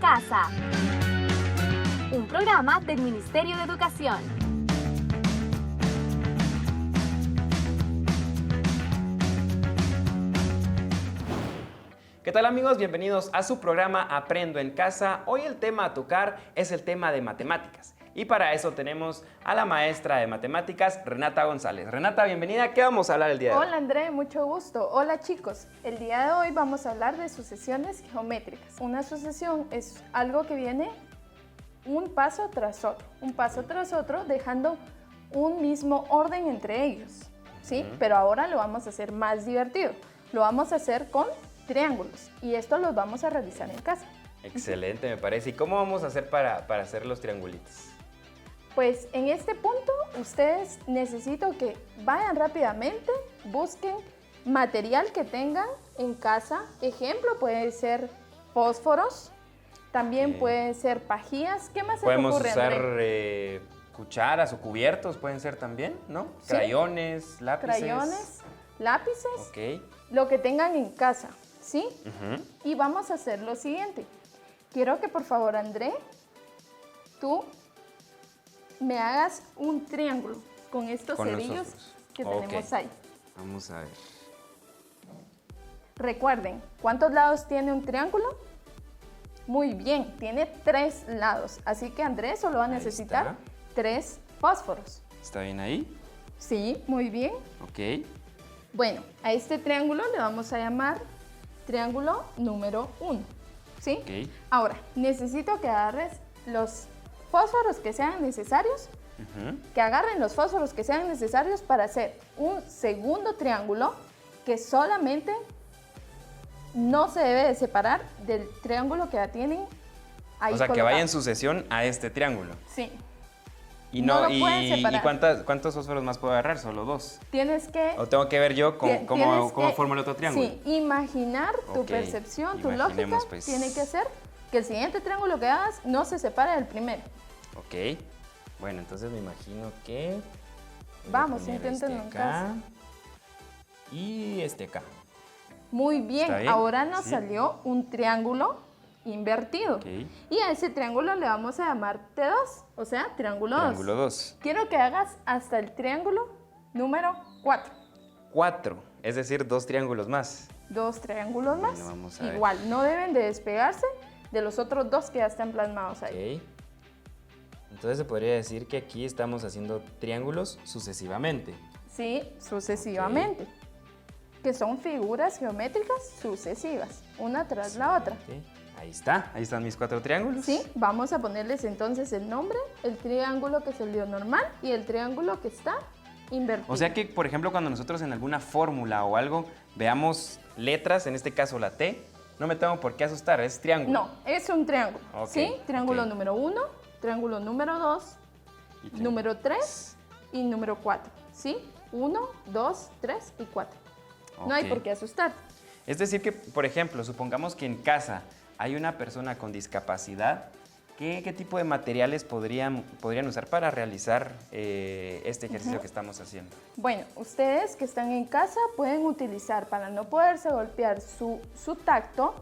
Casa, un programa del Ministerio de Educación. ¿Qué tal, amigos? Bienvenidos a su programa Aprendo en Casa. Hoy el tema a tocar es el tema de matemáticas. Y para eso tenemos a la maestra de matemáticas, Renata González. Renata, bienvenida. ¿Qué vamos a hablar el día de hoy? Hola, André, mucho gusto. Hola, chicos. El día de hoy vamos a hablar de sucesiones geométricas. Una sucesión es algo que viene un paso tras otro, dejando un mismo orden entre ellos, ¿sí? Pero ahora lo vamos a hacer más divertido. Lo vamos a hacer con triángulos y esto los vamos a realizar en casa. Excelente, me parece. ¿Y cómo vamos a hacer para hacer los triangulitos? Pues en este punto ustedes necesito que vayan rápidamente, busquen material que tengan en casa. Ejemplo, puede ser fósforos, también pueden ser pajillas. ¿Qué más se te ocurre, Podemos André? usar cucharas o cubiertos, pueden ser también, ¿no? Sí. Crayones, lápices. Crayones, lápices, Ok. lo que tengan en casa, ¿sí? Y vamos a hacer lo siguiente. Quiero que por favor, André, tú me hagas un triángulo con estos Con cerillos nosotros. que Ok. tenemos ahí. Vamos a ver. Recuerden, ¿cuántos lados tiene un triángulo? Muy bien, tiene 3 lados. Así que Andrés solo va a Ahí necesitar está. 3 fósforos. ¿Está bien ahí? Sí, muy bien. Ok. Bueno, a este triángulo le vamos a llamar triángulo número 1. ¿Sí? Ok. Ahora, necesito que agarres los fósforos que sean necesarios, que agarren los fósforos que sean necesarios para hacer un segundo triángulo que solamente no se debe de separar del triángulo que ya tienen ahí O sea, que colocado. vaya en sucesión a este triángulo. Sí. Y No lo pueden ¿y separar. cuántos fósforos más puedo agarrar? ¿Solo 2? Tienes que... ¿O tengo que ver yo tienes cómo que- formo el otro triángulo? Sí, imaginar tu Ok, percepción, tu lógica, imaginemos, pues. tiene que hacer que el siguiente triángulo que hagas no se separe del primero. Ok. Bueno, entonces me imagino que... voy a Vamos, poner inténtenlo en este casa. acá y este acá. Muy ¿Está bien, bien? ahora nos Sí. salió un triángulo invertido. Ok. Y a ese triángulo le vamos a llamar T2, o sea, triángulo 2. Triángulo 2. Quiero que hagas hasta el triángulo número 4. 4, es decir, 2 triángulos más. 2 triángulos más. Bueno, vamos a ver. Igual, no deben de despegarse de los otros 2 que ya están plasmados ahí. Ok. Entonces se podría decir que aquí estamos haciendo triángulos sucesivamente. Sí, sucesivamente. Que son figuras geométricas sucesivas, una tras la otra. Ok. Ahí están mis 4 triángulos. Sí, vamos a ponerles entonces el nombre, el triángulo que salió normal y el triángulo que está invertido. O sea que, por ejemplo, cuando nosotros en alguna fórmula o algo veamos letras, en este caso la T, no me tengo por qué asustar, es triángulo. No, es un triángulo. Ok, ¿Sí? Triángulo ok. número 1, triángulo número 2, Y triángulo. número 3 y número 4. ¿Sí? 1, 2, 3 y 4. No hay Ok. por qué asustar. Es decir que, por ejemplo, supongamos que en casa hay una persona con discapacidad, ¿qué tipo de materiales podrían usar para realizar este ejercicio que estamos haciendo? Bueno, ustedes que están en casa pueden utilizar, para no poderse golpear su tacto,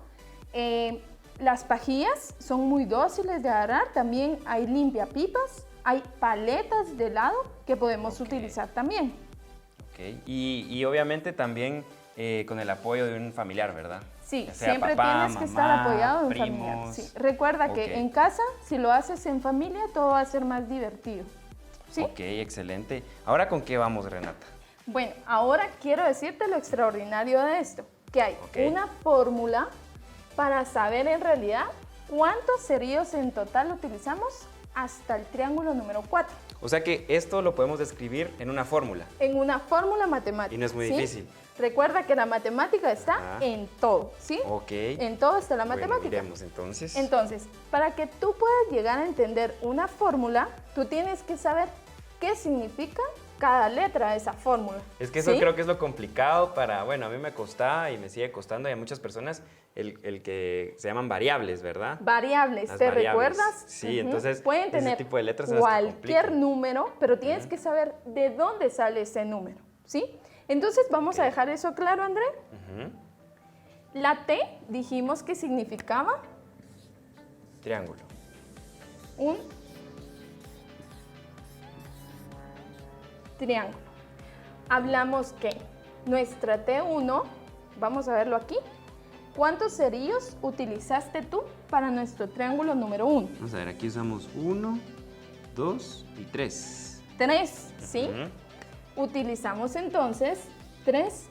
las pajillas son muy dóciles de agarrar. También hay limpiapipas, hay paletas de helado que podemos Ok. utilizar también. Ok. Y obviamente también con el apoyo de un familiar, ¿verdad? Sí, Ya sea siempre papá, tienes que estar mamá, apoyado de un primos. familiar. Sí. Recuerda Ok. que en casa, si lo haces en familia, todo va a ser más divertido. ¿Sí? Ok, excelente. ¿Ahora con qué vamos, Renata? Bueno, ahora quiero decirte lo extraordinario de esto, que hay Ok. una fórmula para saber en realidad cuántos cerillos en total utilizamos hasta el triángulo número 4. O sea que esto lo podemos describir en una fórmula. En una fórmula matemática. Y no es muy ¿sí? difícil. Recuerda que la matemática está Ajá. en todo, ¿sí? Ok. En todo está la Bueno, matemática. miremos entonces. Entonces, para que tú puedas llegar a entender una fórmula, tú tienes que saber qué significa cada letra de esa fórmula. Es que eso ¿sí? creo que es lo complicado para, bueno, a mí me costaba y me sigue costando y a muchas personas el que se llaman variables, ¿verdad? Variables, Las ¿te variables. recuerdas? Sí, entonces, pueden ese tener tipo de letras son las que cualquier complican. número, pero tienes que saber de dónde sale ese número, ¿sí? Entonces vamos a dejar eso claro, André. La T dijimos que significaba triángulo. Un triángulo. Hablamos que nuestra T1, vamos a verlo aquí, ¿cuántos cerillos utilizaste tú para nuestro triángulo número 1? Vamos a ver, aquí usamos 1, 2 y 3. 3, ¿sí? Utilizamos entonces 3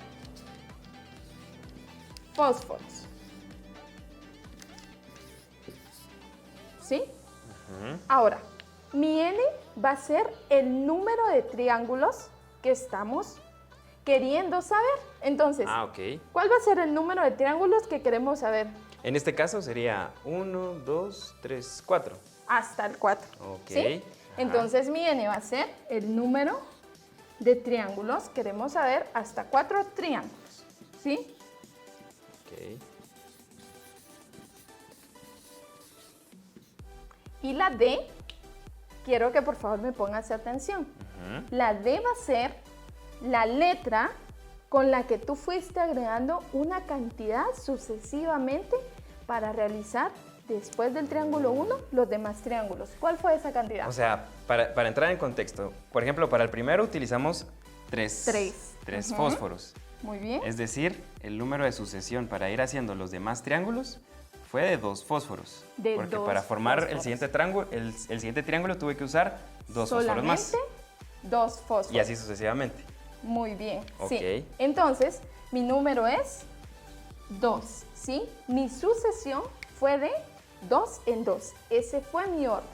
fósforos. ¿Sí? Ahora, mi N va a ser el número de triángulos que estamos queriendo saber. Entonces, Ok. ¿cuál va a ser el número de triángulos que queremos saber? En este caso sería 1, 2, 3, 4. Hasta el 4. Ok. ¿Sí? Ajá. Entonces, mi N va a ser el número de triángulos. Queremos saber hasta 4 triángulos. ¿Sí? Ok. Y la D, quiero que por favor me pongas atención. La D va a ser la letra con la que tú fuiste agregando una cantidad sucesivamente para realizar después del triángulo 1 los demás triángulos. ¿Cuál fue esa cantidad? O sea, para entrar en contexto, por ejemplo, para el primero utilizamos 3 Ujú. fósforos. Muy bien. Es decir, el número de sucesión para ir haciendo los demás triángulos fue de 2 fósforos. De porque 2 para formar el fósforos. siguiente triángulo tuve que usar 2 fósforos más. Solamente 2 fósforos. Y así sucesivamente. Muy bien, Ok. sí. Entonces, mi número es 2, ¿sí? Mi sucesión fue de 2 en 2. Ese fue mi orden.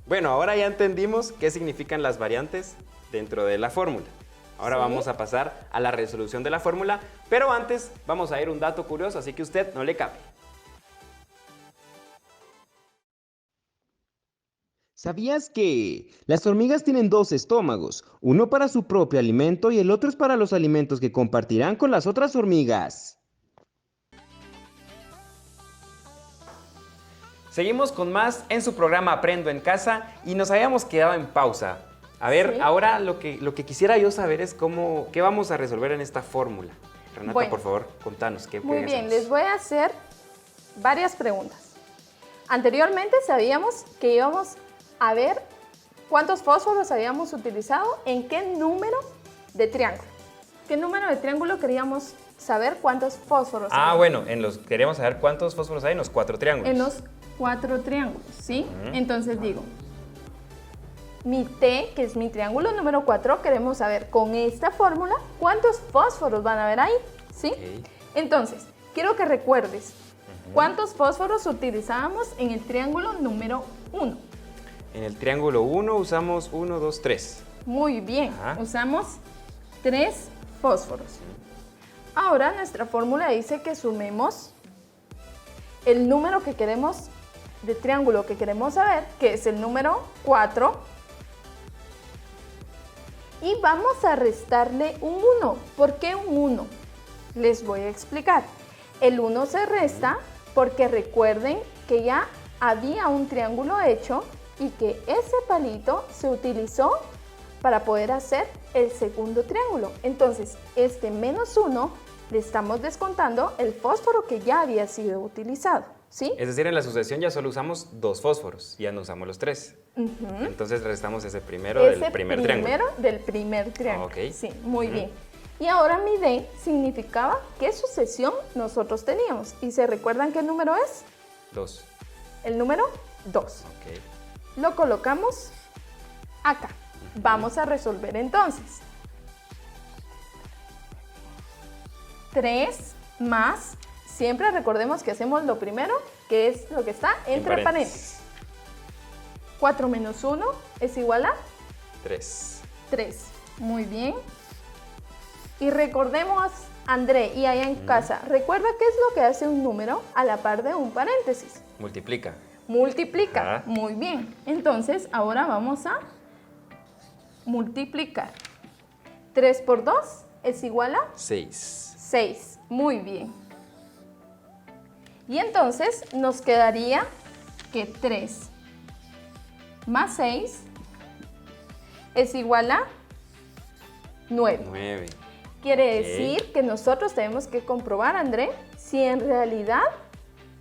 Bueno, ahora ya entendimos qué significan las variantes dentro de la fórmula. Ahora Sí. vamos a pasar a la resolución de la fórmula, pero antes vamos a ir un dato curioso, así que usted no le cambie. ¿Sabías que las hormigas tienen dos estómagos? Uno para su propio alimento y el otro es para los alimentos que compartirán con las otras hormigas. Seguimos con más en su programa Aprendo en Casa y nos habíamos quedado en pausa. A ver, Sí. ahora lo que quisiera yo saber es qué vamos a resolver en esta fórmula. Renata, Bueno. por favor, contanos qué Muy bien, hacemos? les voy a hacer varias preguntas. Anteriormente sabíamos que íbamos a ver cuántos fósforos habíamos utilizado en qué número de triángulo. ¿Qué número de triángulo queríamos saber cuántos fósforos? Ah, había? bueno, queremos saber cuántos fósforos hay en los 4 triángulos. En los 4 triángulos, ¿sí? Entonces digo, mi T, que es mi triángulo número 4, queremos saber con esta fórmula cuántos fósforos van a haber ahí, ¿sí? Ok. Entonces, quiero que recuerdes cuántos fósforos utilizábamos en el triángulo número 1. En el triángulo 1 usamos 1, 2, 3. Muy bien, Ajá. usamos 3 fósforos. Ahora nuestra fórmula dice que sumemos el número que queremos, de triángulo que queremos saber, que es el número 4, y vamos a restarle un 1. ¿Por qué un 1? Les voy a explicar. El 1 se resta porque recuerden que ya había un triángulo hecho y que ese palito se utilizó para poder hacer el segundo triángulo. Entonces, este menos 1 le estamos descontando el fósforo que ya había sido utilizado, ¿sí? Es decir, en la sucesión ya solo usamos 2 fósforos, ya no usamos los 3. Entonces restamos ese primero Ese del primer triángulo. del primer triángulo. Ok. Sí, muy bien. Y ahora mi D significaba qué sucesión nosotros teníamos. ¿Y se recuerdan qué número es? 2. El número 2. Ok. Lo colocamos acá. Vamos a resolver entonces. 3 más, siempre recordemos que hacemos lo primero, que es lo que está entre paréntesis. 4 menos 1 es igual a 3. 3. Muy bien. Y recordemos, André, y allá en casa, recuerda qué es lo que hace un número a la par de un paréntesis. Multiplica. Multiplica. Ajá. Muy bien. Entonces, ahora vamos a multiplicar. 3 por 2 es igual a 6. 6. Muy bien. Y entonces nos quedaría que 3 más 6 es igual a 9. 9. Quiere Ok. decir que nosotros tenemos que comprobar, André, si en realidad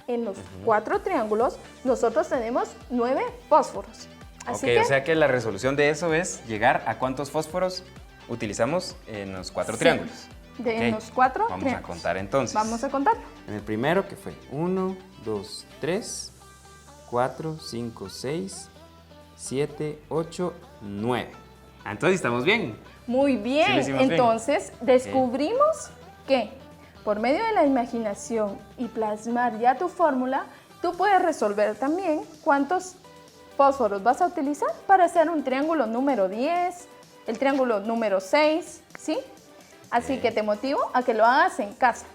en los 4 triángulos nosotros tenemos 9 fósforos. Así Ok, que, o sea que la resolución de eso es llegar a cuántos fósforos utilizamos en los 4 sí, triángulos. de Ok, los 4 Vamos triángulos. a contar entonces. Vamos a contarlo. En el primero, que fue 1, 2, 3, 4, 5, 6, 7, 8, 9. Entonces estamos bien. Muy bien, Sí lo hicimos bien. entonces descubrimos que por medio de la imaginación y plasmar ya tu fórmula, tú puedes resolver también cuántos fósforos vas a utilizar para hacer un triángulo número 10, el triángulo número 6, ¿sí? Así que te motivo a que lo hagas en casa.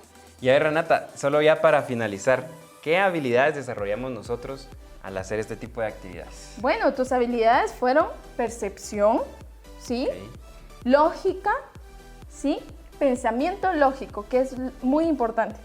Y a ver, Renata, solo ya para finalizar, ¿qué habilidades desarrollamos nosotros al hacer este tipo de actividades? Bueno, tus habilidades fueron percepción, ¿sí? Ok. Lógica, ¿sí? Pensamiento lógico, que es muy importante.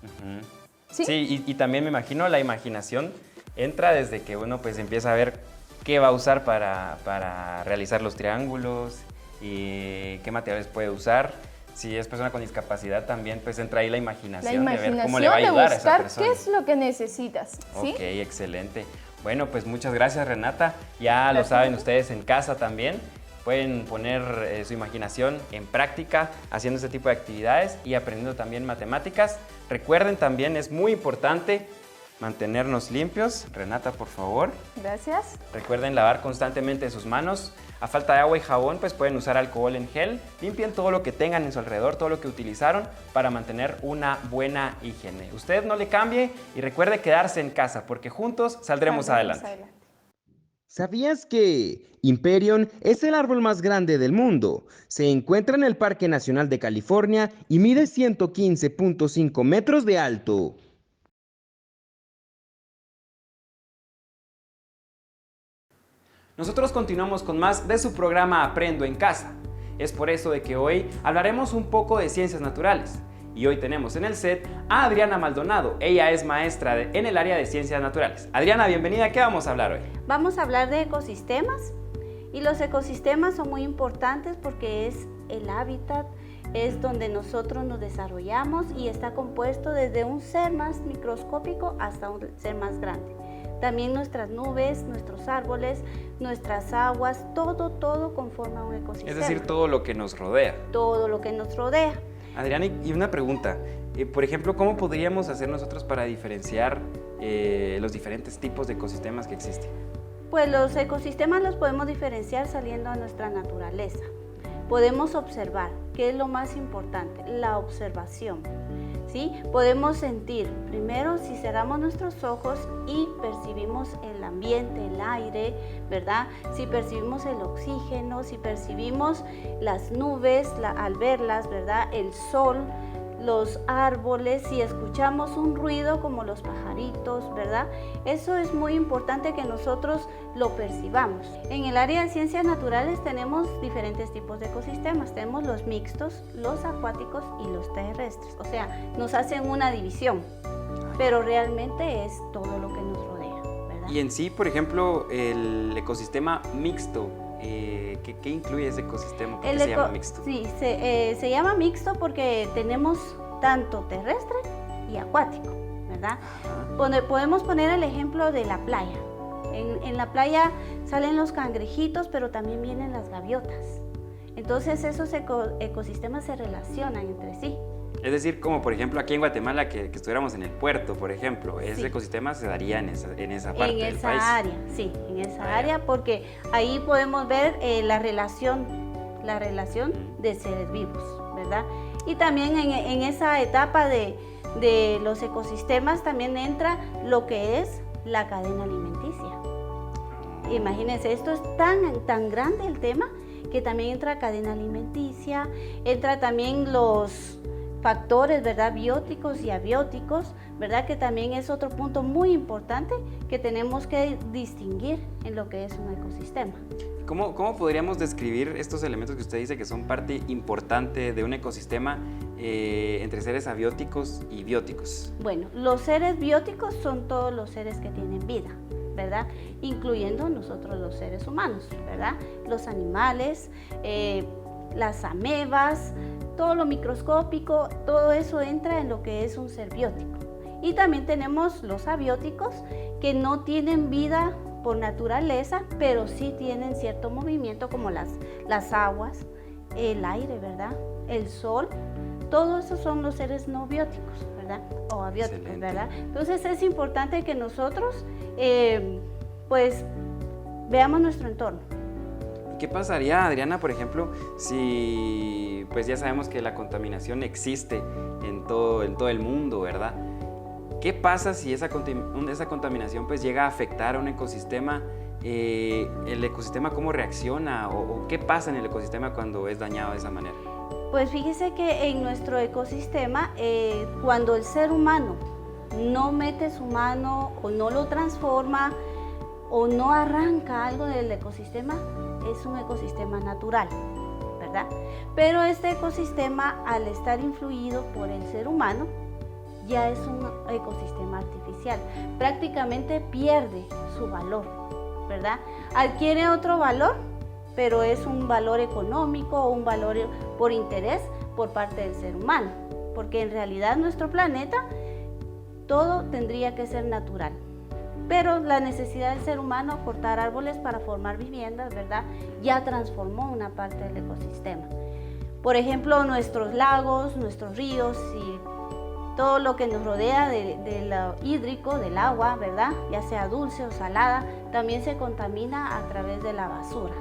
Ujú. ¿Sí? Sí, y también me imagino la imaginación entra desde que uno pues empieza a ver qué va a usar para realizar los triángulos y qué materiales puede usar. Si es persona con discapacidad también pues entra ahí la La imaginación de ver imaginación cómo le va a de ayudar a esa buscar persona. qué es lo que necesitas, ¿sí? Ok, excelente. Bueno, pues muchas gracias, Renata. Ya lo Gracias. saben ustedes en casa también. Pueden poner su imaginación en práctica haciendo este tipo de actividades y aprendiendo también matemáticas. Recuerden también, es muy importante mantenernos limpios. Renata, por favor. Gracias. Recuerden lavar constantemente sus manos. A falta de agua y jabón, pues pueden usar alcohol en gel. Limpien todo lo que tengan en su alrededor, todo lo que utilizaron para mantener una buena higiene. Usted no le cambie y recuerde quedarse en casa porque juntos saldremos adelante. ¿Sabías que Hyperion es el árbol más grande del mundo? Se encuentra en el Parque Nacional de California y mide 115.5 metros de alto. Nosotros continuamos con más de su programa Aprendo en Casa. Es por eso de que hoy hablaremos un poco de ciencias naturales. Y hoy tenemos en el set a Adriana Maldonado. Ella es maestra en el área de ciencias naturales. Adriana, bienvenida. ¿Qué vamos a hablar hoy? Vamos a hablar de ecosistemas y los ecosistemas son muy importantes porque es el hábitat, es donde nosotros nos desarrollamos y está compuesto desde un ser más microscópico hasta un ser más grande. También nuestras nubes, nuestros árboles, nuestras aguas, todo conforma un ecosistema. Es decir, todo lo que nos rodea. Todo lo que nos rodea. Adriana, y una pregunta. Por ejemplo, ¿cómo podríamos hacer nosotros para diferenciar los diferentes tipos de ecosistemas que existen? Pues los ecosistemas los podemos diferenciar saliendo a nuestra naturaleza. Podemos observar, ¿qué es lo más importante? La observación, ¿sí? Podemos sentir, primero, si cerramos nuestros ojos y percibimos el ambiente, el aire, ¿verdad? Si percibimos el oxígeno, si percibimos las nubes al verlas, ¿verdad? El sol, los árboles, si escuchamos un ruido como los pajaritos, ¿verdad? Eso es muy importante que nosotros lo percibamos. En el área de ciencias naturales tenemos diferentes tipos de ecosistemas. Tenemos los mixtos, los acuáticos y los terrestres. O sea, nos hacen una división, pero realmente es todo lo que nos rodea, ¿verdad? Y en sí, por ejemplo, el ecosistema mixto, ¿qué incluye ese ecosistema? ¿Por qué se llama mixto? Sí, se llama mixto porque tenemos tanto terrestre y acuático, ¿verdad? Podemos poner el ejemplo de la playa. En la playa salen los cangrejitos, pero también vienen las gaviotas. Entonces esos ecosistemas se relacionan entre sí. Es decir, como por ejemplo aquí en Guatemala, que estuviéramos en el puerto, por ejemplo, ese Sí. ecosistema se daría en esa parte del En esa país. área, sí, en esa Ah, ya. área, porque ahí podemos ver la relación de seres vivos, ¿verdad? Y también en esa etapa de los ecosistemas también entra lo que es la cadena alimenticia. Imagínense, esto es tan grande el tema que también entra cadena alimenticia, entra también los factores, ¿verdad? Bióticos y abióticos, ¿verdad? Que también es otro punto muy importante que tenemos que distinguir en lo que es un ecosistema. ¿Cómo podríamos describir estos elementos que usted dice que son parte importante de un ecosistema entre seres abióticos y bióticos? Bueno, los seres bióticos son todos los seres que tienen vida, ¿verdad? Incluyendo nosotros los seres humanos, ¿verdad? Los animales, las amebas, todo lo microscópico, todo eso entra en lo que es un ser biótico. Y también tenemos los abióticos, que no tienen vida por naturaleza, pero sí tienen cierto movimiento, como las aguas, el aire, ¿verdad? El sol. Todos esos son los seres no bióticos, ¿verdad? O abióticos, Excelente. ¿verdad? Entonces es importante que nosotros, pues, veamos nuestro entorno. ¿Qué pasaría, Adriana, por ejemplo, si pues ya sabemos que la contaminación existe en todo el mundo, ¿verdad? ¿Qué pasa si esa contaminación pues llega a afectar a un ecosistema? ¿El ecosistema cómo reacciona o qué pasa en el ecosistema cuando es dañado de esa manera? Pues fíjese que en nuestro ecosistema, cuando el ser humano no mete su mano o no lo transforma o no arranca algo del ecosistema, es un ecosistema natural, ¿verdad? Pero este ecosistema, al estar influido por el ser humano, ya es un ecosistema artificial. Prácticamente pierde su valor, ¿verdad? Adquiere otro valor, pero es un valor económico o un valor por interés por parte del ser humano, porque en realidad nuestro planeta todo tendría que ser natural, pero la necesidad del ser humano cortar árboles para formar viviendas, ¿verdad? Ya transformó una parte del ecosistema. Por ejemplo, nuestros lagos, nuestros ríos y todo lo que nos rodea de lo hídrico, del agua, ¿verdad? Ya sea dulce o salada, también se contamina a través de la basura,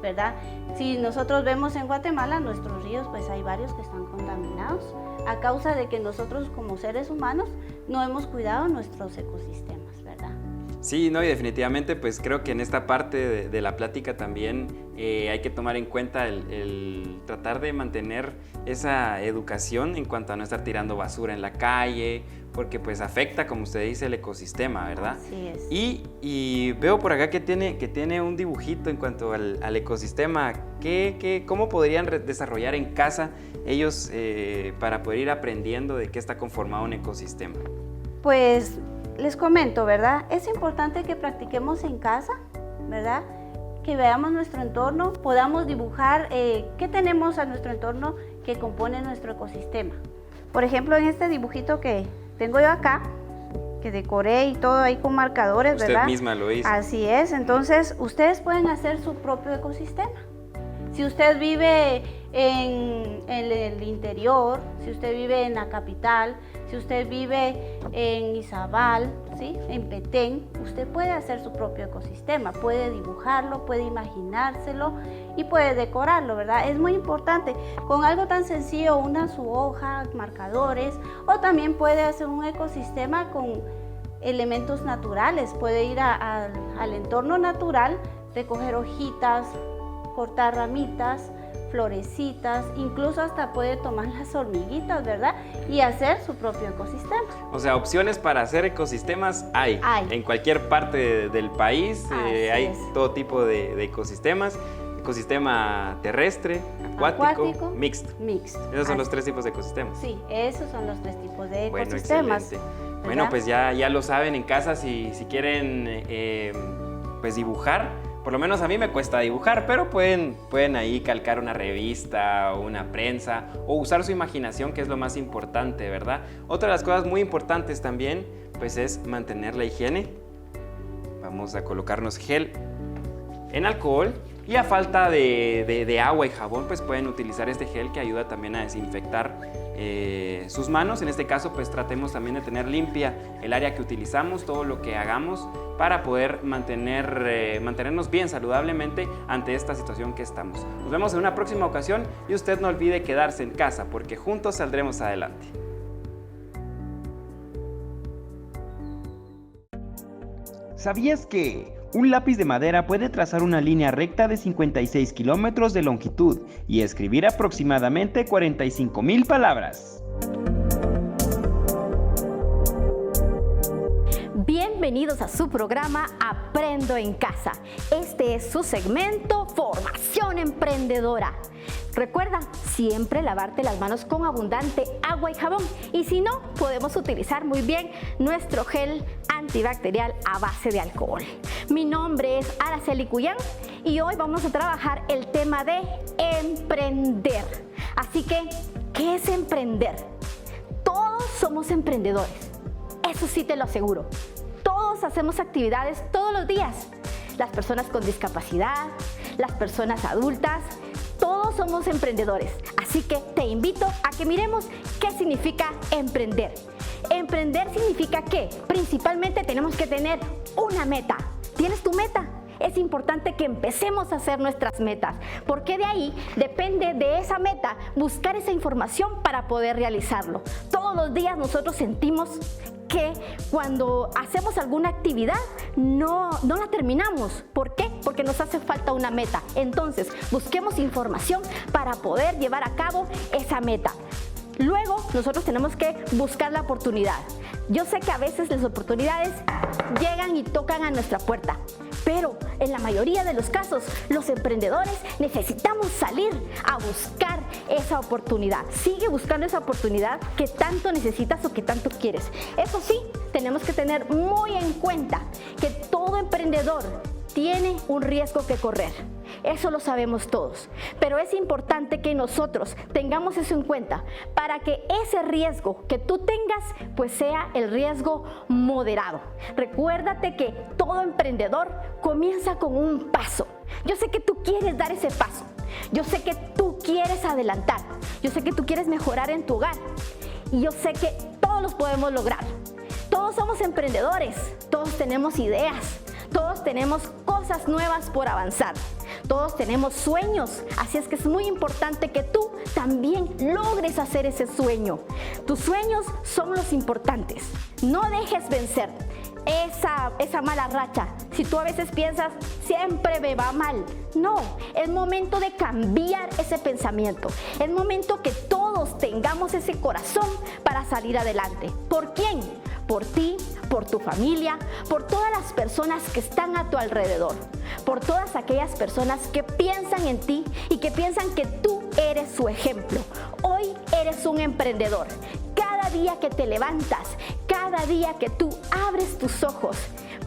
¿verdad? Si nosotros vemos en Guatemala, nuestros ríos, pues hay varios que están contaminados a causa de que nosotros como seres humanos no hemos cuidado nuestros ecosistemas, ¿verdad? Sí, no, y definitivamente pues creo que en esta parte de la plática también hay que tomar en cuenta el tratar de mantener esa educación en cuanto a no estar tirando basura en la calle, porque pues afecta, como usted dice, el ecosistema, ¿verdad? Así es. Y veo por acá que tiene un dibujito en cuanto al ecosistema. ¿Cómo podrían desarrollar en casa ellos para poder ir aprendiendo de qué está conformado un ecosistema? Pues les comento, ¿verdad? Es importante que practiquemos en casa, ¿verdad? Que veamos nuestro entorno, podamos dibujar qué tenemos a nuestro entorno que compone nuestro ecosistema. Por ejemplo, en este dibujito que tengo yo acá, que decoré y todo ahí con marcadores, Usted ¿verdad? misma lo hizo. Así es, entonces ustedes pueden hacer su propio ecosistema. Si usted vive en el interior, si usted vive en la capital, si usted vive en Izabal, ¿sí? En Petén, usted puede hacer su propio ecosistema, puede dibujarlo, puede imaginárselo y puede decorarlo, ¿verdad? Es muy importante, con algo tan sencillo, su hoja, marcadores, o también puede hacer un ecosistema con elementos naturales, puede ir al entorno natural, recoger hojitas, cortar ramitas, florecitas, incluso hasta puede tomar las hormiguitas, ¿verdad? Y hacer su propio ecosistema. O sea, opciones para hacer ecosistemas hay. En cualquier parte del país hay es. todo tipo de ecosistemas. Ecosistema terrestre, acuático, mixto. Esos son los tres tipos de ecosistemas. Sí, esos son los tres tipos de Bueno, ecosistemas. excelente. ¿verdad? Bueno, pues ya lo saben en casa, si quieren pues dibujar. Por lo menos a mí me cuesta dibujar, pero pueden ahí calcar una revista o una prensa o usar su imaginación, que es lo más importante, ¿verdad? Otra de las cosas muy importantes también, pues es mantener la higiene. Vamos a colocarnos gel en alcohol y a falta de agua y jabón, pues pueden utilizar este gel que ayuda también a desinfectar sus manos. En este caso, pues tratemos también de tener limpia el área que utilizamos, todo lo que hagamos para poder mantenernos bien saludablemente ante esta situación que estamos. Nos vemos en una próxima ocasión y usted no olvide quedarse en casa porque juntos saldremos adelante. ¿Sabías que un lápiz de madera puede trazar una línea recta de 56 kilómetros de longitud y escribir aproximadamente 45,000 palabras? Bienvenidos a su programa Aprendo en Casa. Este es su segmento Formación Emprendedora. Recuerda siempre lavarte las manos con abundante agua y jabón, y si no, podemos utilizar muy bien nuestro gel antibacterial a base de alcohol. Mi nombre es Araceli Cuyán y hoy vamos a trabajar el tema de emprender. Así que, ¿qué es emprender? Todos somos emprendedores. Eso sí te lo aseguro. Todos hacemos actividades todos los días. Las personas con discapacidad, las personas adultas, todos somos emprendedores. Así que te invito a que miremos qué significa emprender. Emprender significa que principalmente tenemos que tener una meta. ¿Tienes tu meta? Es importante que empecemos a hacer nuestras metas, porque de ahí depende de esa meta buscar esa información para poder realizarlo. Todos los días nosotros sentimos que cuando hacemos alguna actividad no la terminamos. ¿Por qué? Porque nos hace falta una meta. Entonces, busquemos información para poder llevar a cabo esa meta. Luego, nosotros tenemos que buscar la oportunidad. Yo sé que a veces las oportunidades llegan y tocan a nuestra puerta, pero en la mayoría de los casos, los emprendedores necesitamos salir a buscar esa oportunidad. Sigue buscando esa oportunidad que tanto necesitas o que tanto quieres. Eso sí, tenemos que tener muy en cuenta que todo emprendedor tiene un riesgo que correr. Eso lo sabemos todos, pero es importante que nosotros tengamos eso en cuenta para que ese riesgo que tú tengas pues sea el riesgo moderado. Recuérdate que todo emprendedor comienza con un paso. Yo sé que tú quieres dar ese paso, yo sé que tú quieres adelantar, yo sé que tú quieres mejorar en tu hogar y yo sé que todos los podemos lograr. Todos somos emprendedores, todos tenemos ideas, todos tenemos cosas nuevas por avanzar. Todos tenemos sueños, así es que es muy importante que tú también logres hacer ese sueño. Tus sueños son los importantes. No dejes vencer esa mala racha. Si tú a veces piensas, siempre me va mal. No, es momento de cambiar ese pensamiento. Es momento que todos tengamos ese corazón para salir adelante. ¿Por quién? Por ti, por tu familia, por todas las personas que están a tu alrededor, por todas aquellas personas que piensan en ti y que piensan que tú eres su ejemplo. Hoy eres un emprendedor. Cada día que te levantas, cada día que tú abres tus ojos,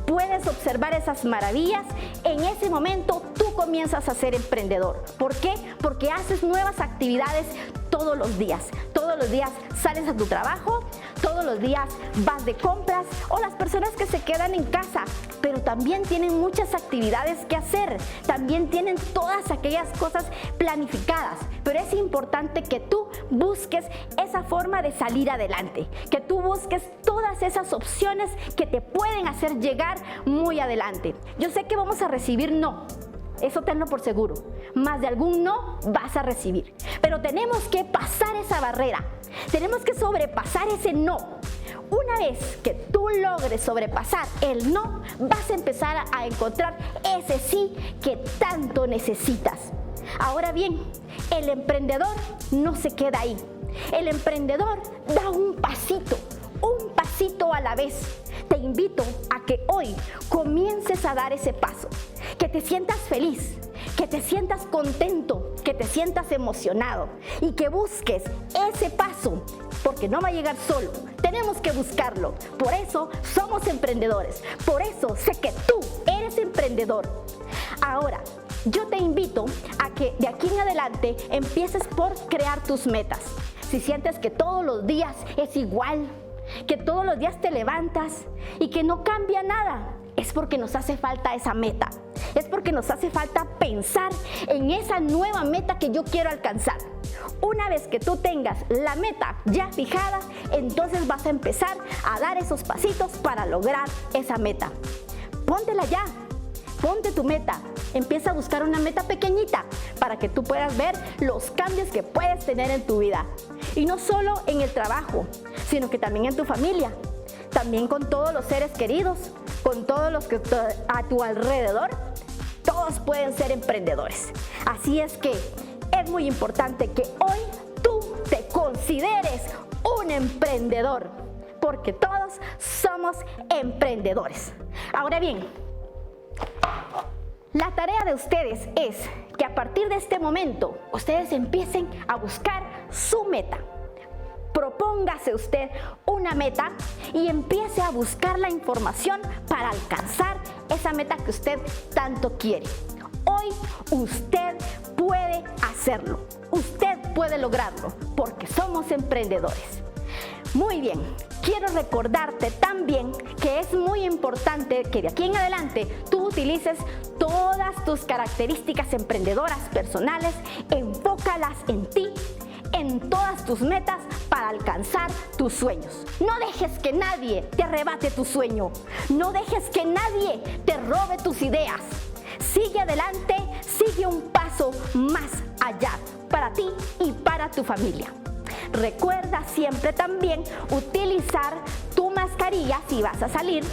puedes observar esas maravillas. En ese momento tú comienzas a ser emprendedor. ¿Por qué? Porque haces nuevas actividades todos los días. Todos los días sales a tu trabajo, todos los días vas de compras, o las personas que se quedan en casa, pero también tienen muchas actividades que hacer, también tienen todas aquellas cosas planificadas, pero es importante que tú busques esa forma de salir adelante, que tú busques todas esas opciones que te pueden hacer llegar muy adelante. Yo sé que vamos a recibir no. Eso tenlo por seguro. Más de algún no vas a recibir. Pero tenemos que pasar esa barrera. Tenemos que sobrepasar ese no. Una vez que tú logres sobrepasar el no, vas a empezar a encontrar ese sí que tanto necesitas. Ahora bien, el emprendedor no se queda ahí. El emprendedor da un pasito a la vez. Te invito a que hoy comiences a dar ese paso, que te sientas feliz, que te sientas contento, que te sientas emocionado y que busques ese paso, porque no va a llegar solo, tenemos que buscarlo. Por eso somos emprendedores, por eso sé que tú eres emprendedor. Ahora, yo te invito a que de aquí en adelante empieces por crear tus metas. Si sientes que todos los días es igual, que todos los días te levantas y que no cambia nada, es porque nos hace falta esa meta. Es porque nos hace falta pensar en esa nueva meta que yo quiero alcanzar. Una vez que tú tengas la meta ya fijada, entonces vas a empezar a dar esos pasitos para lograr esa meta. Póntela ya. Ponte tu meta, empieza a buscar una meta pequeñita para que tú puedas ver los cambios que puedes tener en tu vida. Y no solo en el trabajo, sino que también en tu familia, también con todos los seres queridos, con todos los que a tu alrededor, todos pueden ser emprendedores. Así es que es muy importante que hoy tú te consideres un emprendedor, porque todos somos emprendedores. Ahora bien, la tarea de ustedes es que a partir de este momento ustedes empiecen a buscar su meta. Propóngase usted una meta y empiece a buscar la información para alcanzar esa meta que usted tanto quiere. Hoy usted puede hacerlo, usted puede lograrlo, porque somos emprendedores. Muy bien, quiero recordarte también que es muy importante que de aquí en adelante tú utilices todas tus características emprendedoras personales, enfócalas en ti, en todas tus metas para alcanzar tus sueños. No dejes que nadie te arrebate tu sueño, no dejes que nadie te robe tus ideas. Sigue adelante, sigue un paso más allá para ti y para tu familia. Recuerda siempre también utilizar tu mascarilla si vas a salir.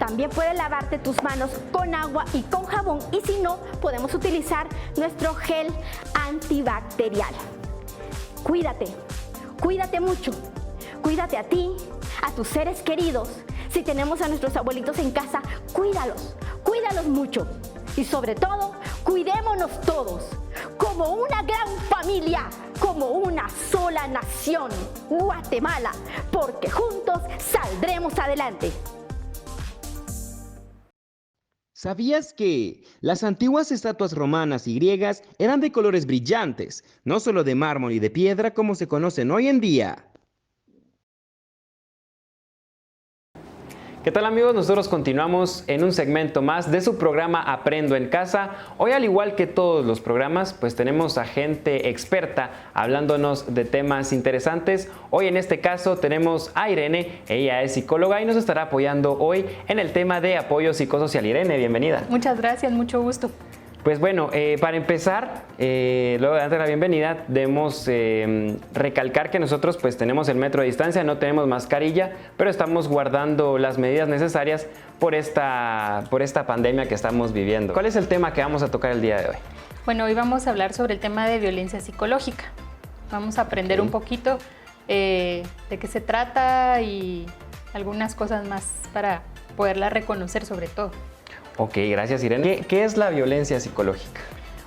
También puedes lavarte tus manos con agua y con jabón, y si no, podemos utilizar nuestro gel antibacterial. Cuídate, cuídate mucho, cuídate a ti, a tus seres queridos. Si tenemos a nuestros abuelitos en casa, cuídalos, cuídalos mucho. Y sobre todo, cuidémonos todos, como una gran familia, como una sola nación, Guatemala, porque juntos saldremos adelante. ¿Sabías que las antiguas estatuas romanas y griegas eran de colores brillantes, no solo de mármol y de piedra como se conocen hoy en día? ¿Qué tal, amigos? Nosotros continuamos en un segmento más de su programa Aprendo en Casa. Hoy, al igual que todos los programas, pues tenemos a gente experta hablándonos de temas interesantes. Hoy en este caso tenemos a Irene, ella es psicóloga y nos estará apoyando hoy en el tema de apoyo psicosocial. Irene, bienvenida. Muchas gracias, mucho gusto. Pues bueno, para empezar, luego de darte la bienvenida, debemos recalcar que nosotros pues tenemos el metro de distancia, no tenemos mascarilla, pero estamos guardando las medidas necesarias por esta pandemia que estamos viviendo. ¿Cuál es el tema que vamos a tocar el día de hoy? Bueno, hoy vamos a hablar sobre el tema de violencia psicológica. Vamos a aprender un poquito de qué se trata y algunas cosas más para poderla reconocer sobre todo. Ok, gracias, Irene. ¿Qué es la violencia psicológica?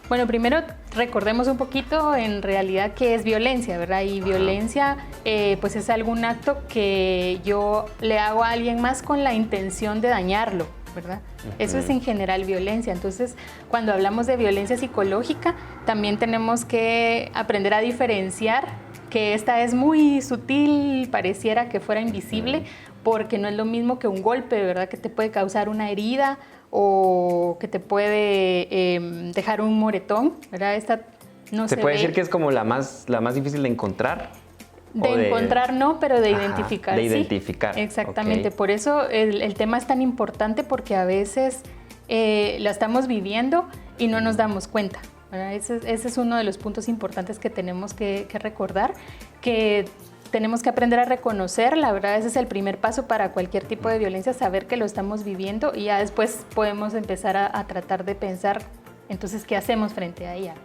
Bueno, primero recordemos un poquito en realidad qué es violencia, ¿verdad? Y violencia pues es algún acto que yo le hago a alguien más con la intención de dañarlo, ¿verdad? Eso es en general violencia. Entonces, cuando hablamos de violencia psicológica, también tenemos que aprender a diferenciar que esta es muy sutil, pareciera que fuera invisible, porque no es lo mismo que un golpe, ¿verdad? Que te puede causar una herida o que te puede dejar un moretón, ¿verdad? Esta no se puede ve. decir que es como la más difícil de encontrar. De encontrar no, pero de identificar. De identificar. Sí, exactamente. Okay. Por eso el tema es tan importante, porque a veces la estamos viviendo y no nos damos cuenta, ¿verdad? Ese es uno de los puntos importantes que tenemos que recordar, que tenemos que aprender a reconocer. La verdad, ese es el primer paso para cualquier tipo de violencia, saber que lo estamos viviendo, y ya después podemos empezar a tratar de pensar, entonces, ¿qué hacemos frente a ella?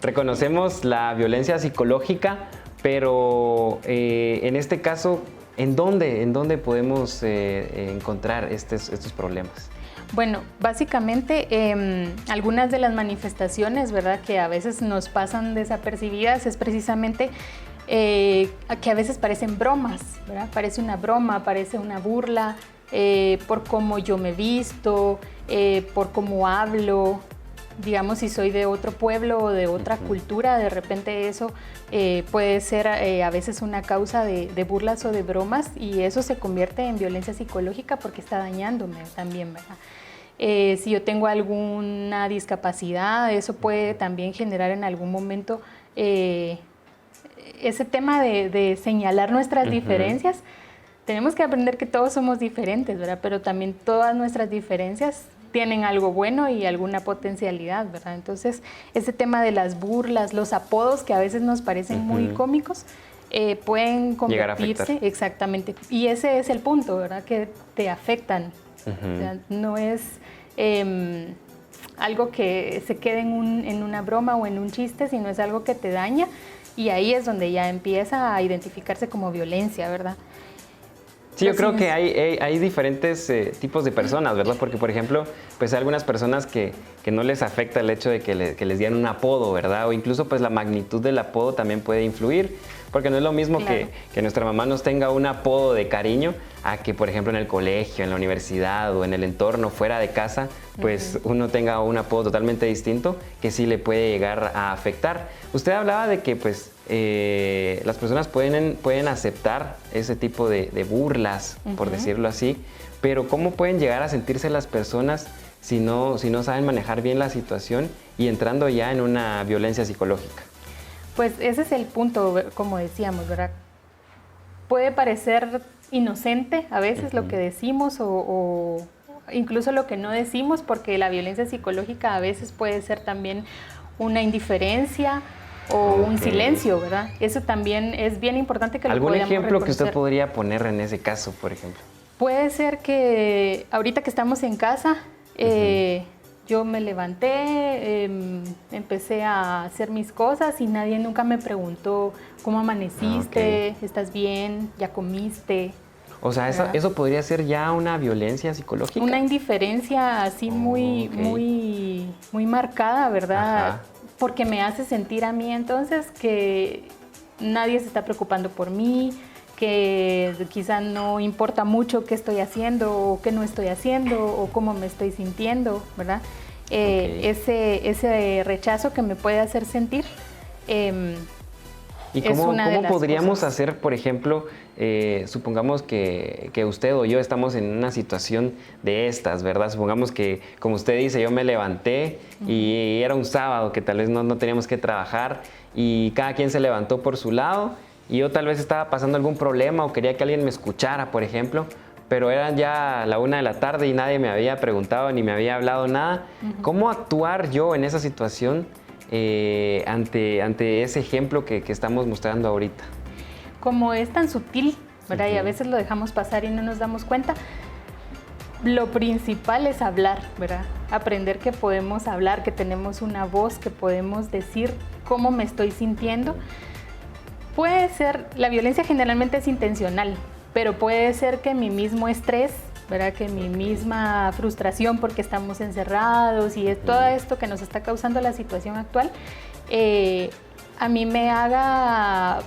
Reconocemos la violencia psicológica, pero en este caso, ¿en dónde podemos encontrar estos problemas? Bueno, básicamente algunas de las manifestaciones, ¿verdad?, que a veces nos pasan desapercibidas es precisamente que a veces parecen bromas, ¿verdad? Parece una broma, parece una burla, por cómo yo me visto, por cómo hablo. Digamos, si soy de otro pueblo o de otra cultura, de repente eso puede ser a veces una causa de burlas o de bromas, y eso se convierte en violencia psicológica porque está dañándome también, ¿verdad? Si yo tengo alguna discapacidad, eso puede también generar en algún momento ese tema de señalar nuestras diferencias. Tenemos que aprender que todos somos diferentes, ¿verdad? Pero también todas nuestras diferencias tienen algo bueno y alguna potencialidad, ¿verdad? Entonces, ese tema de las burlas, los apodos que a veces nos parecen muy cómicos, pueden convertirse, exactamente, y ese es el punto, ¿verdad? Que te afectan. O sea, no es algo que se quede en una broma o en un chiste, sino es algo que te daña, y ahí es donde ya empieza a identificarse como violencia, ¿verdad? Sí, yo creo que hay diferentes tipos de personas, ¿verdad? Porque, por ejemplo, pues hay algunas personas que no les afecta el hecho de que les dieran un apodo, ¿verdad? O incluso pues la magnitud del apodo también puede influir. Porque no es lo mismo Claro. que nuestra mamá nos tenga un apodo de cariño a que, por ejemplo, en el colegio, en la universidad o en el entorno fuera de casa, pues uno tenga un apodo totalmente distinto que sí le puede llegar a afectar. Usted hablaba de que pues las personas pueden aceptar ese tipo de burlas, por decirlo así, pero ¿cómo pueden llegar a sentirse las personas si no saben manejar bien la situación y entrando ya en una violencia psicológica? Pues ese es el punto, como decíamos, ¿verdad? Puede parecer inocente a veces lo que decimos o incluso lo que no decimos, porque la violencia psicológica a veces puede ser también una indiferencia o un silencio, ¿verdad? Eso también es bien importante que lo ¿Algún podamos ejemplo que usted reconocer. podría poner en ese caso, por ejemplo? Puede ser que ahorita que estamos en casa, yo me levanté, empecé a hacer mis cosas y nadie nunca me preguntó cómo amaneciste, ¿estás bien? ¿Ya comiste? O sea, eso podría ser ya una violencia psicológica. Una indiferencia así muy marcada, ¿verdad? Ajá. Porque me hace sentir a mí entonces que nadie se está preocupando por mí, que quizá no importa mucho qué estoy haciendo o qué no estoy haciendo o cómo me estoy sintiendo, ¿verdad? Ese rechazo que me puede hacer sentir. ¿Y es cómo una de las podríamos cosas. hacer, por ejemplo, supongamos que usted o yo estamos en una situación de estas, ¿verdad? Supongamos que, como usted dice, yo me levanté y era un sábado que tal vez no teníamos que trabajar y cada quien se levantó por su lado y yo tal vez estaba pasando algún problema o quería que alguien me escuchara, por ejemplo, pero eran ya la 1 de la tarde y nadie me había preguntado ni me había hablado nada. ¿Cómo actuar yo en esa situación ante ese ejemplo que estamos mostrando ahorita? Como es tan sutil, ¿verdad? Y a veces lo dejamos pasar y no nos damos cuenta. Lo principal es hablar, ¿verdad? Aprender que podemos hablar, que tenemos una voz, que podemos decir cómo me estoy sintiendo. Puede ser, la violencia generalmente es intencional, pero puede ser que mi mismo estrés, ¿verdad? Que mi misma frustración porque estamos encerrados y es todo esto que nos está causando la situación actual, a mí me haga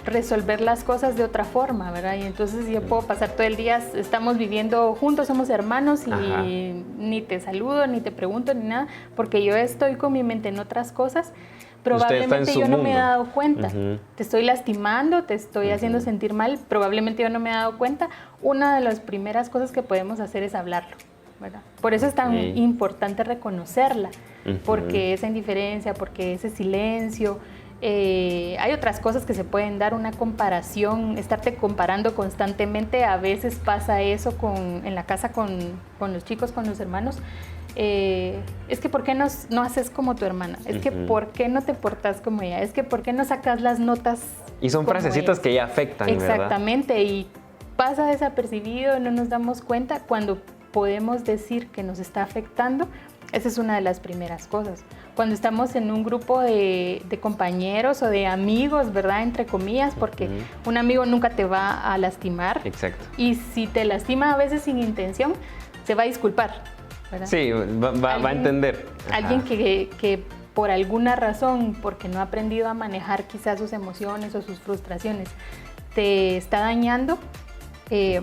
resolver las cosas de otra forma, ¿verdad? Y entonces yo puedo pasar todo el día, estamos viviendo juntos, somos hermanos y ni te saludo, ni te pregunto, ni nada, porque yo estoy con mi mente en otras cosas. Probablemente yo no me he dado cuenta. Te estoy lastimando, te estoy haciendo sentir mal, probablemente yo no me he dado cuenta. Una de las primeras cosas que podemos hacer es hablarlo, ¿verdad? Por eso es tan importante reconocerla, porque esa indiferencia, porque ese silencio, hay otras cosas que se pueden dar, una comparación, estarte comparando constantemente. A veces pasa eso en la casa con los chicos, con los hermanos. Es que ¿por qué no haces como tu hermana? Es que ¿por qué no te portas como ella? Es que ¿por qué no sacas las notas? Y son frasecitas que ya afectan, ¿verdad? Exactamente, y pasa desapercibido, no nos damos cuenta. Cuando podemos decir que nos está afectando, esa es una de las primeras cosas. Cuando estamos en un grupo de compañeros o de amigos, ¿verdad? Entre comillas, porque un amigo nunca te va a lastimar. Exacto. Y si te lastima a veces sin intención, se va a disculpar, ¿verdad? Sí, va a entender. Alguien que por alguna razón, porque no ha aprendido a manejar quizás sus emociones o sus frustraciones, te está dañando, es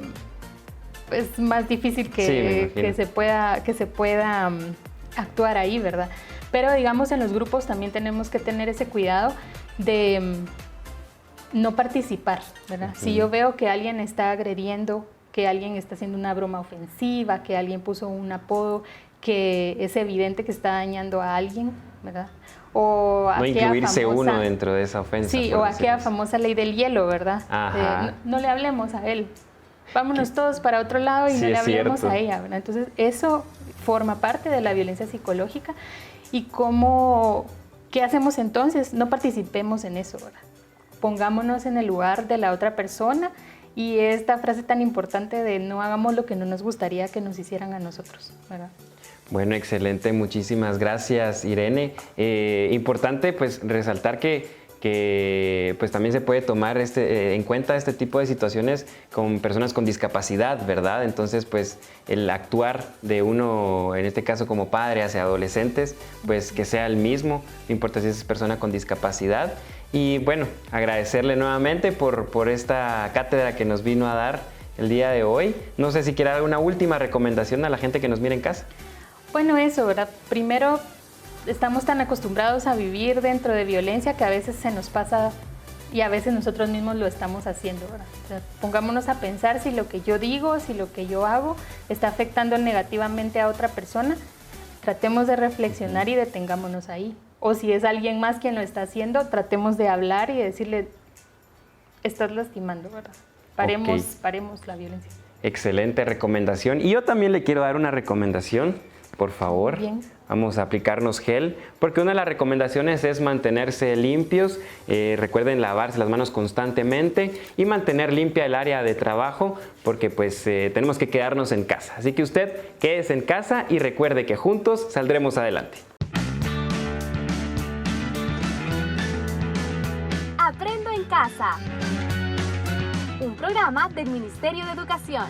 más difícil que se pueda actuar ahí, ¿verdad? Pero digamos en los grupos también tenemos que tener ese cuidado de no participar, ¿verdad? Si yo veo que alguien está agrediendo, que alguien está haciendo una broma ofensiva, que alguien puso un apodo que es evidente que está dañando a alguien, ¿verdad? O no incluirse uno dentro de esa ofensa. Sí, o aquella famosa ley del hielo, ¿verdad? No le hablemos a él. Vámonos todos para otro lado y no le hablemos a ella, ¿verdad? Entonces, eso forma parte de la violencia psicológica. ¿Y qué hacemos entonces? No participemos en eso, ¿verdad? Pongámonos en el lugar de la otra persona y esta frase tan importante de no hagamos lo que no nos gustaría que nos hicieran a nosotros, ¿verdad? Bueno, excelente. Muchísimas gracias, Irene. Importante, pues, resaltar que que pues también se puede tomar en cuenta este tipo de situaciones con personas con discapacidad, ¿verdad? Entonces pues el actuar de uno, en este caso como padre hacia adolescentes, pues que sea el mismo, no importa si es persona con discapacidad. Y bueno, agradecerle nuevamente por esta cátedra que nos vino a dar el día de hoy. No sé si quiere dar una última recomendación a la gente que nos mira en casa. Bueno, eso, ¿verdad? Primero, estamos tan acostumbrados a vivir dentro de violencia que a veces se nos pasa y a veces nosotros mismos lo estamos haciendo, ¿verdad? O sea, pongámonos a pensar si lo que yo digo, si lo que yo hago está afectando negativamente a otra persona. Tratemos de reflexionar y detengámonos ahí. O si es alguien más quien lo está haciendo, tratemos de hablar y decirle, estás lastimando, ¿verdad? Paremos la violencia. Excelente recomendación. Y yo también le quiero dar una recomendación, por favor. Bien. Vamos a aplicarnos gel, porque una de las recomendaciones es mantenerse limpios. Recuerden lavarse las manos constantemente y mantener limpia el área de trabajo, porque pues tenemos que quedarnos en casa. Así que usted quédese en casa y recuerde que juntos saldremos adelante. Aprendo en casa. Un programa del Ministerio de Educación.